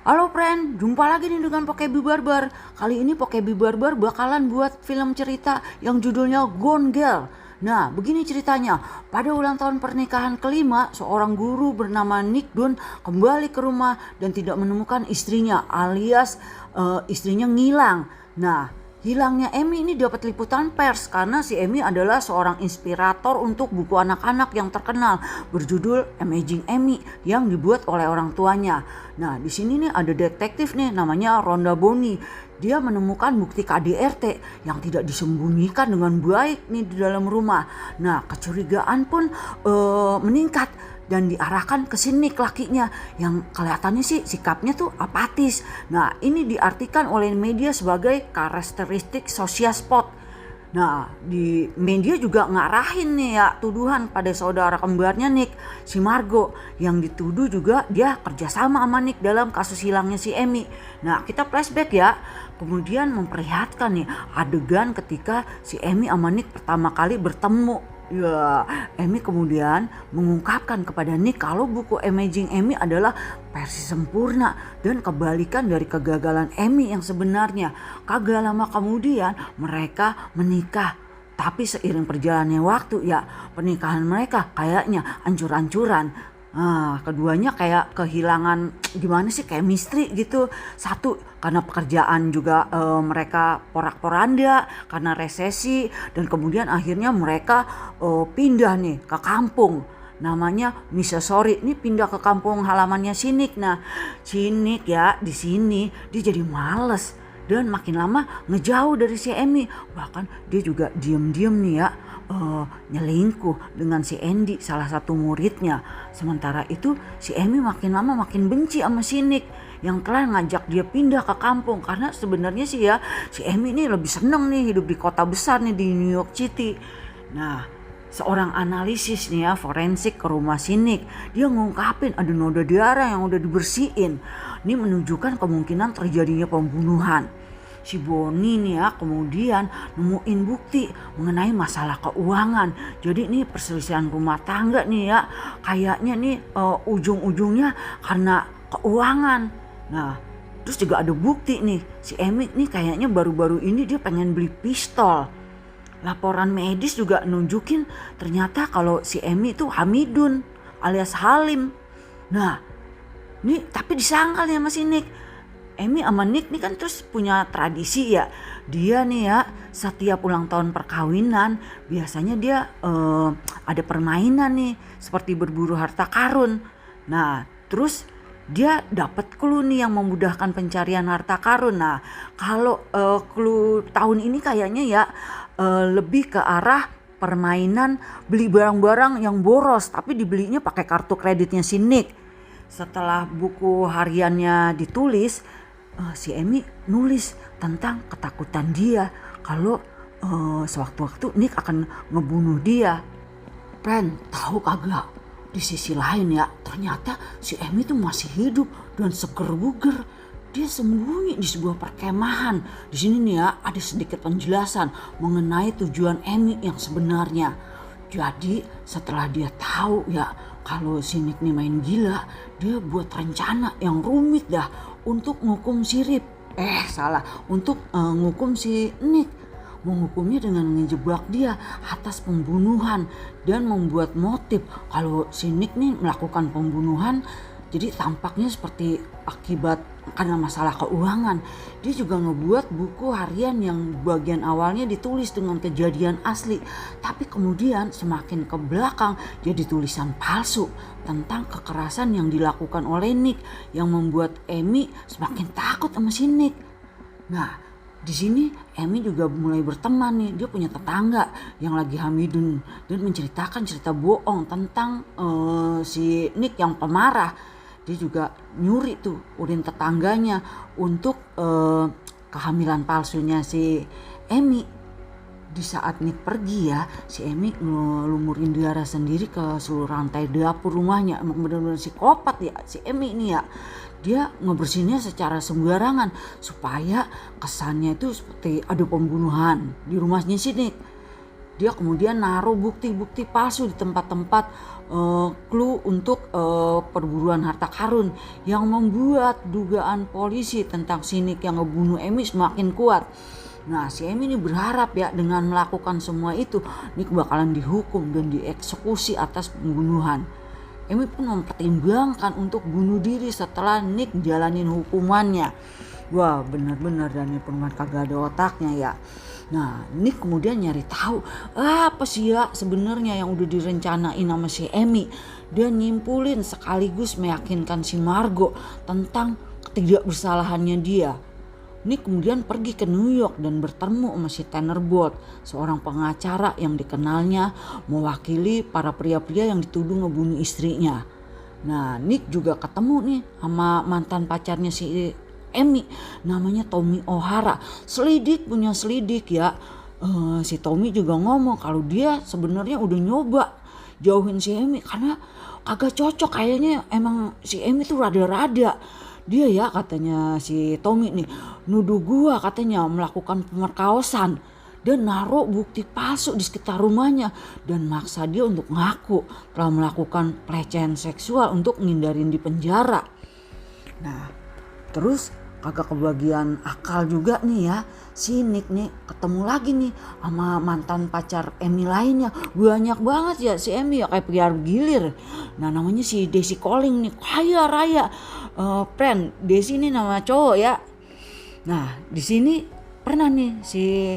Halo friend, jumpa lagi nih dengan Pokebi Barbar. Kali ini Pokebi Barbar bakalan buat film cerita yang judulnya Gone Girl. Nah, begini ceritanya. Pada ulang tahun pernikahan kelima, seorang guru bernama Nick Dunn kembali ke rumah dan tidak menemukan istrinya, alias istrinya ngilang. Nah, hilangnya Amy ini dapat liputan pers karena si Amy adalah seorang inspirator untuk buku anak-anak yang terkenal berjudul Amazing Amy yang dibuat oleh orang tuanya. Nah, di sini nih ada detektif nih namanya Rhonda Bonney. Dia menemukan bukti KDRT yang tidak disembunyikan dengan baik nih di dalam rumah. Nah, kecurigaan pun meningkat dan diarahkan ke sini lakinya yang kelihatannya sih sikapnya tuh apatis. Nah, ini diartikan oleh media sebagai karakteristik social spot. Nah, di media juga ngarahin nih ya tuduhan pada saudara kembarnya Nick, si Margo, yang dituduh juga dia kerjasama sama Nick dalam kasus hilangnya si Amy. Nah, kita flashback ya, kemudian memperlihatkan nih adegan ketika si Amy sama Nick pertama kali bertemu. Ya, Amy kemudian mengungkapkan kepada Nick kalau buku Amazing Amy adalah versi sempurna dan kebalikan dari kegagalan Amy yang sebenarnya. Kagak lama kemudian mereka menikah. Tapi seiring perjalannya waktu ya pernikahan mereka kayaknya ancur-ancuran. Nah, keduanya kayak kehilangan gimana sih chemistry gitu. Satu karena pekerjaan juga mereka porak-poranda karena resesi dan kemudian akhirnya mereka pindah nih ke kampung. Namanya Missouri. Ini pindah ke kampung halamannya Sinik. Nah, Sinik ya di sini dia jadi males dan makin lama ngejauh dari si Amy. Bahkan dia juga diem-diem nih ya nyelingkuh dengan si Andy, salah satu muridnya. Sementara itu si Amy makin lama makin benci sama si Nick yang telah ngajak dia pindah ke kampung. Karena sebenarnya sih ya si Amy ini lebih seneng nih hidup di kota besar nih di New York City. Nah, seorang analisis nih ya forensik ke rumah si Nick, dia ngungkapin ada noda darah yang udah dibersihin. Ini menunjukkan kemungkinan terjadinya pembunuhan. Si Boni nih ya kemudian nemuin bukti mengenai masalah keuangan. Jadi nih perselisihan rumah tangga nih ya kayaknya nih ujung-ujungnya karena keuangan. Nah, terus juga ada bukti nih si Amy nih kayaknya baru-baru ini dia pengen beli pistol. Laporan medis juga nunjukin ternyata kalau si Amy itu Hamidun alias Halim. Nah, ini tapi disangkal ya masih Nick. Amy sama Nick nih kan terus punya tradisi ya. Dia nih ya setiap ulang tahun perkawinan biasanya dia ada permainan nih seperti berburu harta karun. Nah, terus dia dapat clue nih yang memudahkan pencarian harta karun. Nah, kalau clue tahun ini kayaknya ya lebih ke arah permainan beli barang-barang yang boros tapi dibelinya pakai kartu kreditnya si Nick. Setelah buku hariannya ditulis, si Amy nulis tentang ketakutan dia kalau sewaktu-waktu Nick akan ngebunuh dia. Ren, tahu kagak? Di sisi lain ya, ternyata si Amy tuh masih hidup dan seger buger. Dia sembunyi di sebuah perkemahan. Di sini nih ya, ada sedikit penjelasan mengenai tujuan Amy yang sebenarnya. Jadi setelah dia tahu ya kalau si Nick nih main gila, dia buat rencana yang rumit dah untuk ngukum si Rip. Salah, untuk ngukum si Nick. Menghukumnya dengan menjebak dia atas pembunuhan dan membuat motif kalau si Nick nih melakukan pembunuhan. Jadi tampaknya seperti akibat karena masalah keuangan. Dia juga ngebuat buku harian yang bagian awalnya ditulis dengan kejadian asli. Tapi kemudian semakin ke belakang jadi tulisan palsu tentang kekerasan yang dilakukan oleh Nick. Yang membuat Amy semakin takut sama si Nick. Nah, di sini Amy juga mulai berteman nih. Dia punya tetangga yang lagi hamidun dan menceritakan cerita bohong tentang si Nick yang pemarah. Dia juga nyuri tuh urin tetangganya untuk kehamilan palsunya si Amy. Di saat Nick pergi ya, si Amy ngelumurin darah sendiri ke seluruh rantai dapur rumahnya. Emang benar-benar psikopat ya si Amy ini ya. Dia ngebersihinnya secara sembarangan supaya kesannya itu seperti ada pembunuhan di rumahnya si Nick. Dia kemudian naruh bukti-bukti palsu di tempat-tempat clue untuk perburuan harta karun yang membuat dugaan polisi tentang si Nick yang ngebunuh Amy semakin kuat. Nah, si Amy ini berharap ya dengan melakukan semua itu Nick bakalan dihukum dan dieksekusi atas pembunuhan. Amy pun mempertimbangkan untuk bunuh diri setelah Nick jalanin hukumannya. Wah, benar-benar Dani Permata kagak ada otaknya ya. Nah, Nick kemudian nyari tahu apa sih ya sebenarnya yang udah direncanain sama si Amy. Dia nyimpulin sekaligus meyakinkan si Margo tentang ketidakbersalahannya dia. Nick kemudian pergi ke New York dan bertemu sama si Tanner Bolt, seorang pengacara yang dikenalnya mewakili para pria-pria yang dituduh ngebunuh istrinya. Nah, Nick juga ketemu nih sama mantan pacarnya si Amy, namanya Tommy O'Hara. Punya selidik ya. Si Tommy juga ngomong kalau dia sebenarnya udah nyoba jauhin si Amy karena agak cocok, kayaknya emang si Amy tuh rada-rada. Dia ya katanya si Tommy nih nuduh gua katanya melakukan pemerkosaan dan naruh bukti palsu di sekitar rumahnya dan maksa dia untuk ngaku telah melakukan pelecehan seksual untuk ngindarin di penjara. Nah, terus kagak kebagian akal juga nih ya, si Nick nih ketemu lagi nih sama mantan pacar Amy lainnya. Banyak banget ya si Amy ya, kayak piar gilir. Nah, namanya si Desi Calling nih, kaya raya. Friend Desi ini nama cowok ya. Nah, di sini pernah nih si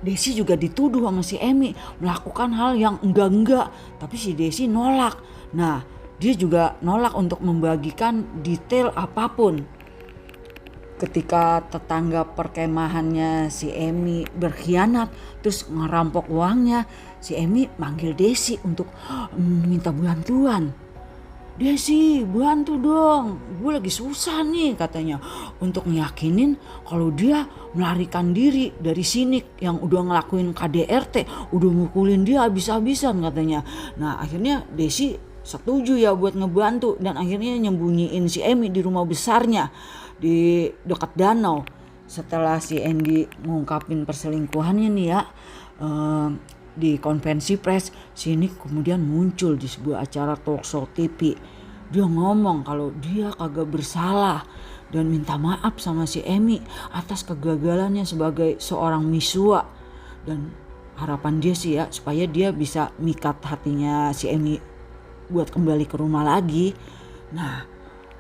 Desi juga dituduh sama si Amy melakukan hal yang enggak, tapi si Desi nolak. Nah, dia juga nolak untuk membagikan detail apapun. Ketika tetangga perkemahannya si Amy berkhianat terus ngerampok uangnya, si Amy manggil Desi untuk minta bantuan. Desi, bantu dong, gue lagi susah nih katanya, untuk ngeyakinin kalau dia melarikan diri dari Nick yang udah ngelakuin KDRT, udah mukulin dia habis-habisan katanya. Nah, akhirnya Desi setuju ya buat ngebantu dan akhirnya nyembunyiin si Amy di rumah besarnya di dekat danau. Setelah si Andy ngungkapin perselingkuhannya nih ya, di konvensi pers, si Nick kemudian muncul di sebuah acara talk show TV. Dia ngomong kalau dia kagak bersalah dan minta maaf sama si Amy atas kegagalannya sebagai seorang misua. Dan harapan dia sih ya supaya dia bisa mikat hatinya si Amy buat kembali ke rumah lagi. Nah,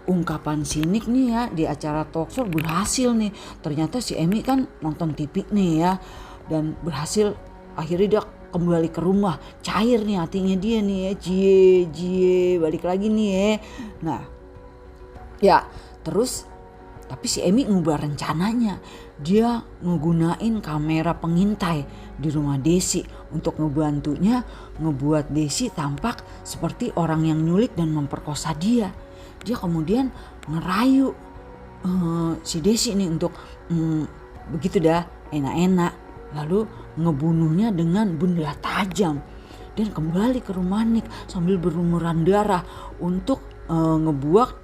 ungkapan si Nick nih ya di acara talk show berhasil nih. Ternyata si Amy kan nonton TV nih ya dan berhasil, akhirnya dia kembali ke rumah, cair nih hatinya dia nih ya, jie balik lagi nih ya. Nah ya terus tapi si Amy ngubah rencananya, dia ngegunain kamera pengintai di rumah Desi untuk ngebantunya ngebuat Desi tampak seperti orang yang nyulik dan memperkosa dia. Dia kemudian ngerayu si Desi nih untuk begitu dah enak-enak, lalu ngebunuhnya dengan benda tajam dan kembali ke rumah Nick sambil berlumuran darah untuk ngebuat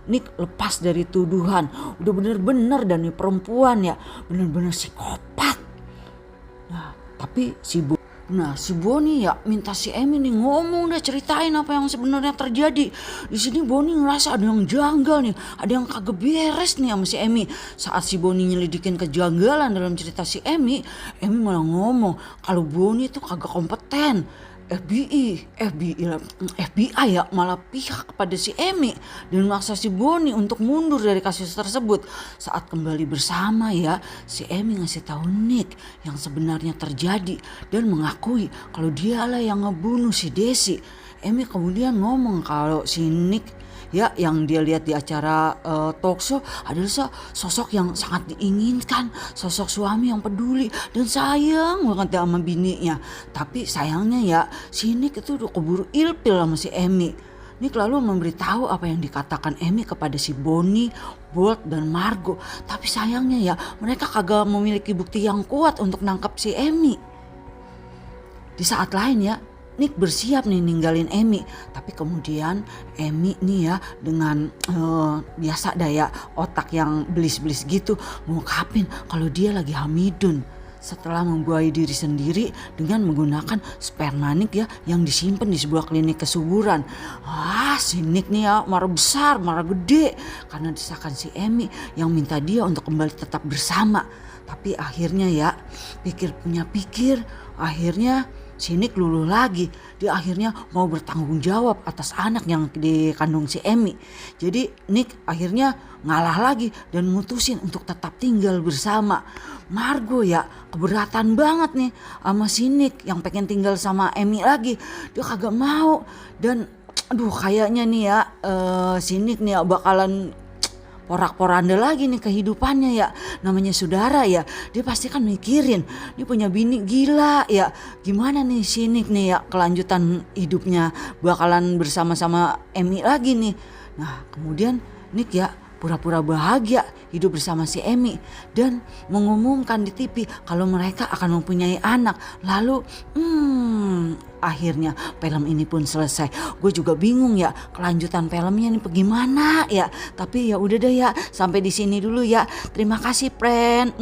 Nick lepas dari tuduhan. Udah bener-bener dan nih perempuan ya bener-bener psikopat. Nah tapi si Bonnie ya minta si Amy nih ngomong deh, ceritain apa yang sebenarnya terjadi. Di sini Bonnie ngerasa ada yang janggal nih, ada yang kagak beres nih sama si Amy. Saat si Bonnie nyelidikin kejanggalan dalam cerita si Amy malah ngomong kalau Bonnie itu kagak kompeten. FBI ya malah pihak kepada si Amy dan memaksa si Bonnie untuk mundur dari kasus tersebut. Saat kembali bersama ya, si Amy ngasih tahu Nick yang sebenarnya terjadi dan mengakui kalau dialah yang ngebunuh si Desi. Amy kemudian ngomong kalau si Nick ya yang dia lihat di acara talk show adalah sosok yang sangat diinginkan, sosok suami yang peduli dan sayang banget sama bininya. Tapi sayangnya ya si Nick itu udah keburu ilpil sama si Amy. Nick lalu memberitahu apa yang dikatakan Amy kepada si Bonnie, Bolt dan Margo. Tapi sayangnya ya mereka kagak memiliki bukti yang kuat untuk nangkap si Amy. Di saat lain ya Nick bersiap nih ninggalin Amy, tapi kemudian Amy nih ya dengan biasa daya otak yang belis-belis gitu ngungkapin kalau dia lagi hamidun setelah membuai diri sendiri dengan menggunakan sperma Nick ya yang disimpan di sebuah klinik kesuburan. Si Nick nih ya marah besar, marah gede karena desakan si Amy yang minta dia untuk kembali tetap bersama. Tapi akhirnya ya pikir, akhirnya si Nick luluh lagi. Dia akhirnya mau bertanggung jawab atas anak yang dikandung si Amy. Jadi Nick akhirnya ngalah lagi dan mutusin untuk tetap tinggal bersama. Margo ya keberatan banget nih sama si Nick yang pengen tinggal sama Amy lagi. Dia kagak mau dan kayaknya nih ya si Nick nih ya bakalan porak-poranda lagi nih kehidupannya ya. Namanya saudara ya, dia pasti kan mikirin dia punya bini gila ya, gimana nih si Nick nih ya kelanjutan hidupnya bakalan bersama-sama Amy lagi nih. Nah kemudian Nick ya pura-pura bahagia hidup bersama si Amy dan mengumumkan di TV kalau mereka akan mempunyai anak. Lalu akhirnya film ini pun selesai. Gue juga bingung ya kelanjutan filmnya nih bagaimana ya. Tapi ya udah deh ya, sampai di sini dulu ya. Terima kasih friend.